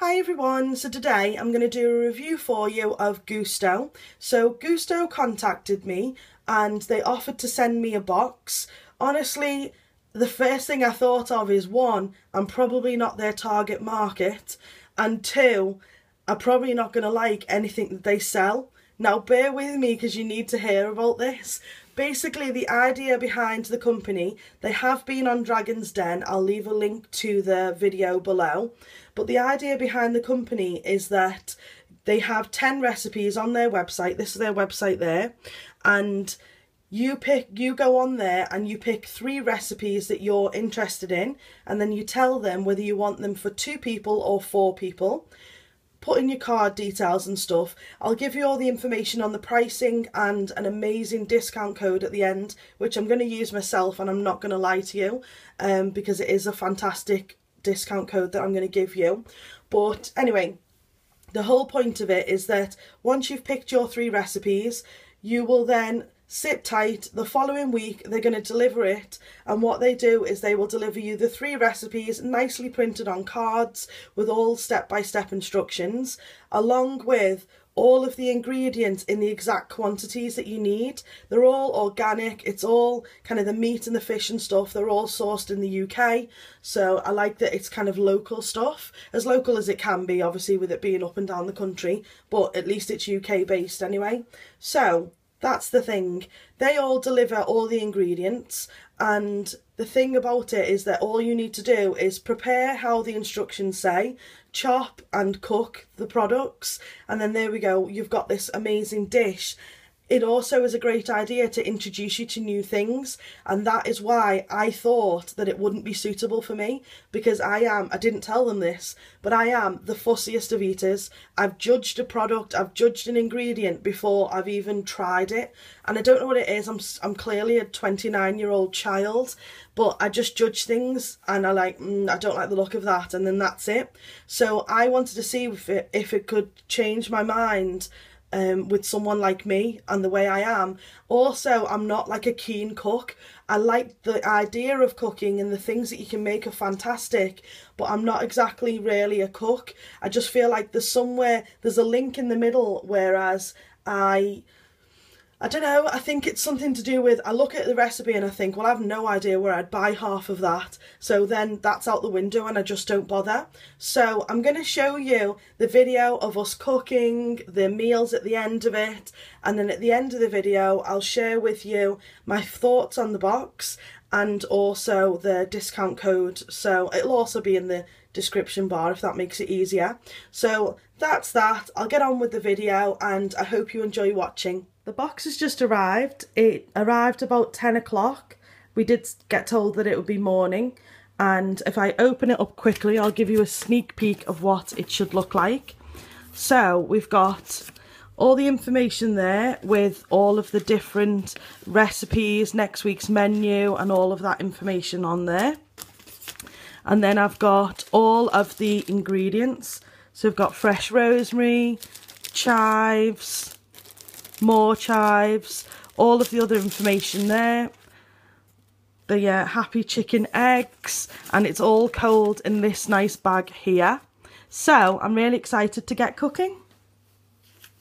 Hi everyone, so today I'm going to do a review for you of Gousto. So Gousto contacted me and they offered to send me a box. Honestly, the first thing I thought of is one, I'm probably not their target market, and two, I'm probably not going to like anything that they sell. Now bear with me because you need to hear about this. Basically, the idea behind the company, they have been on Dragon's Den. I'll leave a link to the video below. But the idea behind the company is that they have 10 recipes on their website. This is their website there. And you go on there and you pick 3 recipes that you're interested in. And then you tell them whether you want them for 2 people or 4 people. Put in your card details and stuff. I'll give you all the information on the pricing and an amazing discount code at the end, which I'm going to use myself, and I'm not going to lie to you, because it is a fantastic discount code that I'm going to give you. But anyway, the whole point of it is that once you've picked your 3 recipes, you will then sit tight. The following week they're going to deliver it, and what they do is they will deliver you the 3 recipes nicely printed on cards with all step-by-step instructions, along with all of the ingredients in the exact quantities that you need. They're all organic, it's all kind of the meat and the fish and stuff, they're all sourced in the UK, so I like that it's kind of local stuff, as local as it can be, obviously, with it being up and down the country, but at least it's UK based anyway. So that's the thing. They all deliver all the ingredients, and the thing about it is that all you need to do is prepare how the instructions say, chop and cook the products, and then there we go, you've got this amazing dish. It also is a great idea to introduce you to new things, and that is why I thought that it wouldn't be suitable for me, because I didn't tell them this, but I am the fussiest of eaters. I've judged a product, I've judged an ingredient before I've even tried it, and I don't know what it is. I'm clearly a 29-year-old child, but I just judge things, and I don't like the look of that, and then that's it. So I wanted to see if it could change my mind with someone like me and the way I am. Also, I'm not like a keen cook. I like the idea of cooking, and the things that you can make are fantastic, but I'm not exactly really a cook. I just feel like there's a link in the middle, whereas I don't know, I think it's something to do with, I look at the recipe and I think, well, I have no idea where I'd buy half of that. So then that's out the window and I just don't bother. So I'm going to show you the video of us cooking, the meals at the end of it. And then at the end of the video, I'll share with you my thoughts on the box and also the discount code. So it'll also be in the description bar if that makes it easier. So that's that. I'll get on with the video and I hope you enjoy watching. The box has just arrived. It arrived about 10 o'clock. We did get told that it would be morning, and if I open it up quickly I'll give you a sneak peek of what it should look like. So we've got all the information there with all of the different recipes, next week's menu and all of that information on there. And then I've got all of the ingredients. So we've got fresh rosemary, chives, more chives, all of the other information there. The happy chicken eggs, and it's all cold in this nice bag here. So I'm really excited to get cooking.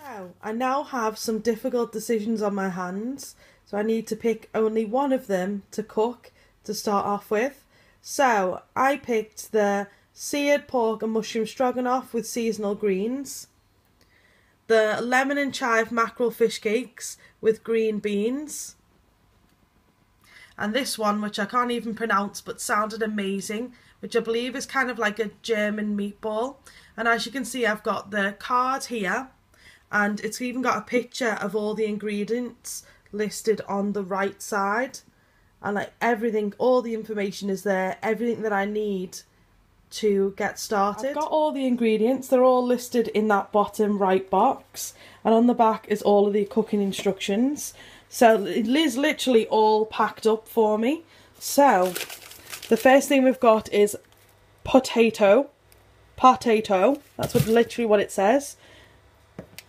So I now have some difficult decisions on my hands. So I need to pick only one of them to cook to start off with. So I picked the seared pork and mushroom stroganoff with seasonal greens, the lemon and chive mackerel fish cakes with green beans, and this one, which I can't even pronounce but sounded amazing, which I believe is kind of like a German meatball. And as you can see, I've got the card here, and it's even got a picture of all the ingredients listed on the right side, and like everything, all the information is there, everything that I need to get started. I've got all the ingredients, they're all listed in that bottom right box, and on the back is all of the cooking instructions. So it is literally all packed up for me. So the first thing we've got is potato, that's literally what it says.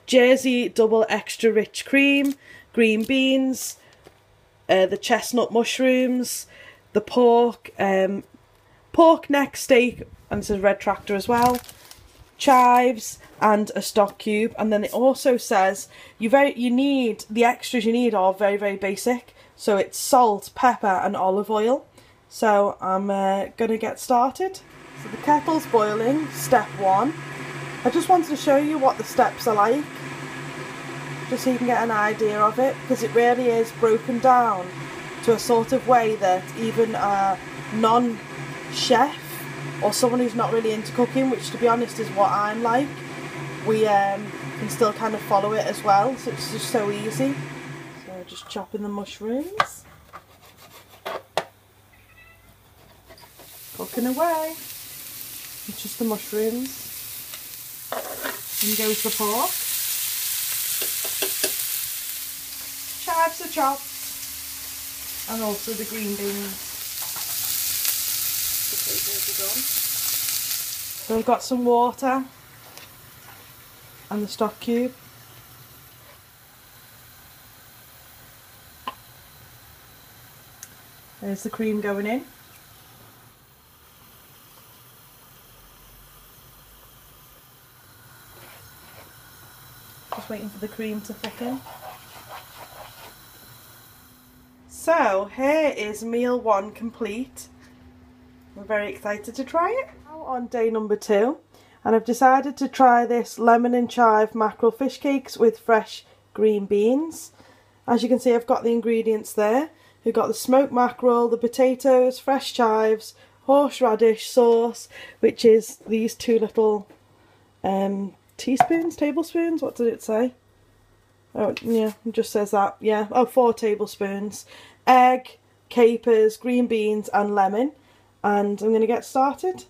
Jersey double extra rich cream, green beans, the chestnut mushrooms, the pork, pork neck steak, and it says red tractor as well, chives and a stock cube. And then it also says you need the extras you need are very basic. So it's salt, pepper and olive oil. So I'm gonna get started. So the kettle's boiling, step 1. I just wanted to show you what the steps are like, just so you can get an idea of it, because it really is broken down to a sort of way that even a non-chef or someone who's not really into cooking, which to be honest is what I'm like, we can still kind of follow it as well. So it's just so easy. So just chopping the mushrooms, cooking away. It's just the mushrooms. In goes the pork. Chives are chopped, and also the green beans. Potatoes are done. So I've got some water and the stock cube. There's the cream going in. Just waiting for the cream to thicken. So here is meal 1 complete. We're very excited to try it. Now on day number 2, and I've decided to try this lemon and chive mackerel fish cakes with fresh green beans. As you can see, I've got the ingredients there. We've got the smoked mackerel, the potatoes, fresh chives, horseradish sauce, which is these 2 little teaspoons, tablespoons, what did it say? Oh yeah, it just says that, yeah. Oh, 4 tablespoons. Egg, capers, green beans and lemon. And I'm going to get started.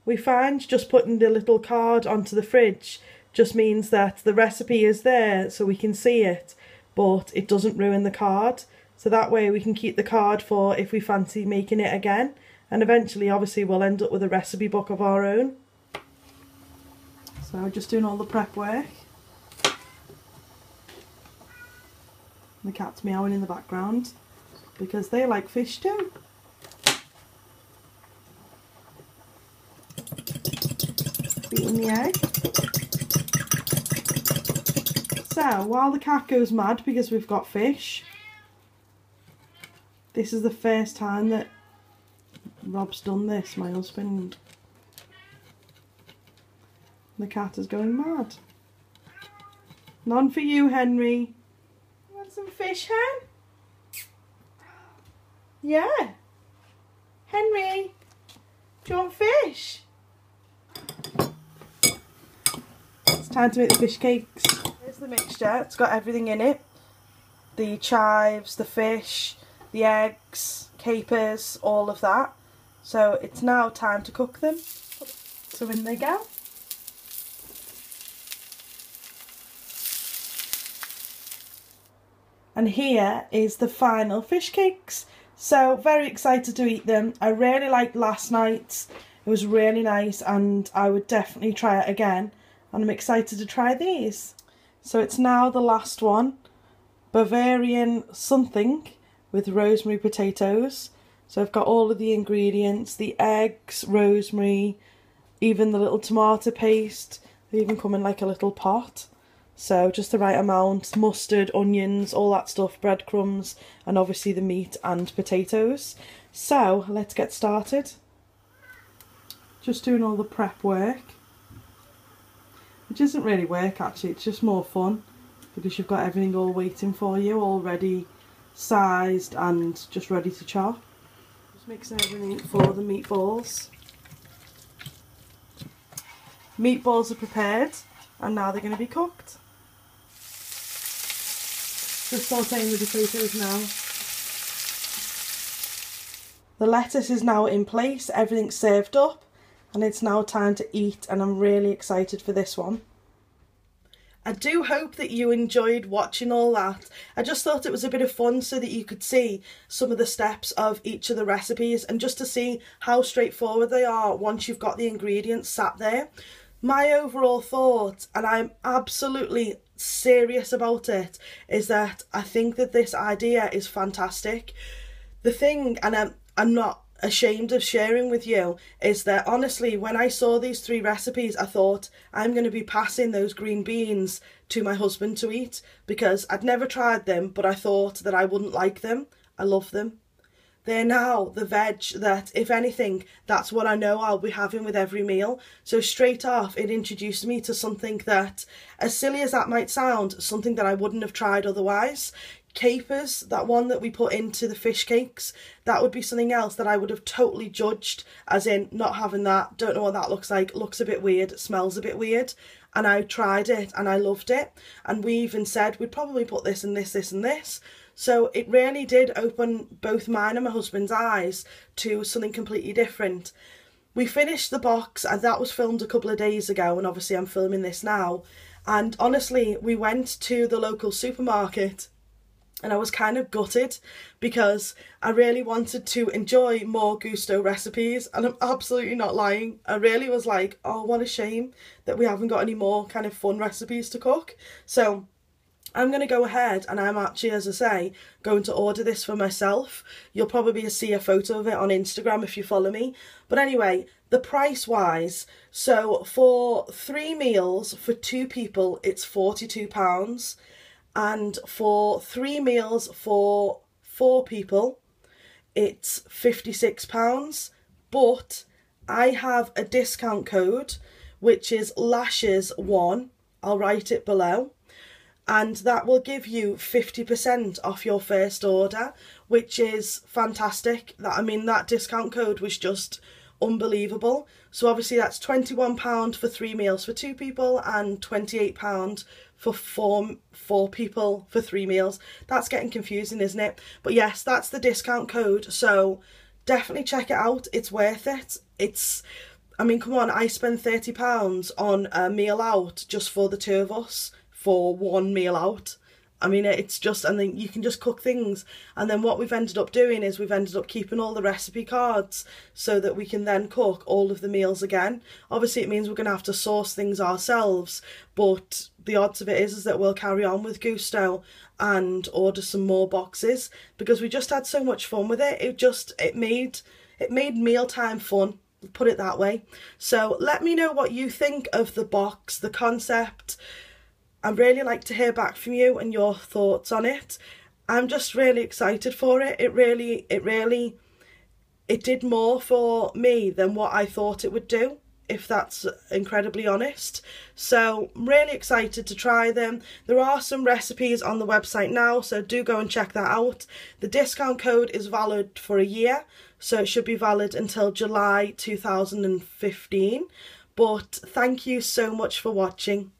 We find just putting the little card onto the fridge just means that the recipe is there so we can see it, but it doesn't ruin the card. So that way we can keep the card for if we fancy making it again. And eventually obviously we'll end up with a recipe book of our own. So just doing all the prep work. The cat's meowing in the background because they like fish too. Beating the egg. So while the cat goes mad because we've got fish, this is the first time that Rob's done this, my husband. The cat is going mad. None for you, Henry. You want some fish, Hen? Yeah. Henry, do you want fish? It's time to make the fish cakes. Here's the mixture. It's got everything in it. The chives, the fish, the eggs, capers, all of that. So it's now time to cook them. So in they go. And here is the final fish cakes. So very excited to eat them. I really liked last night's. It was really nice and I would definitely try it again. And I'm excited to try these. So it's now the last one. Bavarian something with rosemary potatoes. So I've got all of the ingredients, the eggs, rosemary, even the little tomato paste. They even come in like a little pot. So just the right amount, mustard, onions, all that stuff, breadcrumbs, and obviously the meat and potatoes. So let's get started. Just doing all the prep work. Which isn't really work actually, it's just more fun. Because you've got everything all waiting for you, already sized and just ready to chop. Just mixing everything for the meatballs. Meatballs are prepared and now they're going to be cooked. Just sauteing the potatoes now. The lettuce is now in place, everything's served up, and it's now time to eat, and I'm really excited for this one. I do hope that you enjoyed watching all that. I just thought it was a bit of fun so that you could see some of the steps of each of the recipes and just to see how straightforward they are once you've got the ingredients sat there. My overall thought, and I'm absolutely serious about it, is that I think that this idea is fantastic. The thing, and I'm not ashamed of sharing with you is that honestly, when I saw these 3 recipes, I thought I'm going to be passing those green beans to my husband to eat because I'd never tried them, but I thought that I wouldn't like them. I love them. They're now the veg that, if anything, that's what I know I'll be having with every meal. So straight off, it introduced me to something that, as silly as that might sound, something that I wouldn't have tried otherwise. Capers, that one that we put into the fish cakes, that would be something else that I would have totally judged, as in not having that, don't know what that looks like, looks a bit weird, smells a bit weird. And I tried it and I loved it. And we even said we'd probably put this and this, this and this. So it really did open both mine and my husband's eyes to something completely different. We finished the box, and that was filmed a couple of days ago, and obviously I'm filming this now. And honestly, we went to the local supermarket and I was kind of gutted because I really wanted to enjoy more Gousto recipes, and I'm absolutely not lying. I really was like, oh, what a shame that we haven't got any more kind of fun recipes to cook. So I'm going to go ahead and I'm actually, as I say, going to order this for myself. You'll probably see a photo of it on Instagram if you follow me. But anyway, the price wise, so for 3 meals for 2 people, it's £42. And for 3 meals for 4 people, it's £56. But I have a discount code, which is Lashes1. I'll write it below. And that will give you 50% off your first order, which is fantastic. That discount code was just unbelievable. So obviously that's £21 for 3 meals for 2 people and £28 for four people for 3 meals. That's getting confusing, isn't it? But yes, that's the discount code. So definitely check it out. It's worth it. Come on, I spend £30 on a meal out just for the 2 of us. For 1 meal out. It's just, and then you can just cook things. And then what we've ended up doing is we've ended up keeping all the recipe cards so that we can then cook all of the meals again. Obviously it means we're going to have to source things ourselves, but the odds of it is that we'll carry on with Gousto and order some more boxes because we just had so much fun with it. It made mealtime fun, put it that way. So let me know what you think of the box, the concept. I'd really like to hear back from you and your thoughts on it. I'm just really excited for it. It did more for me than what I thought it would do, if that's incredibly honest. So I'm really excited to try them. There are some recipes on the website now, so do go and check that out. The discount code is valid for a year, so it should be valid until July 2015. But thank you so much for watching.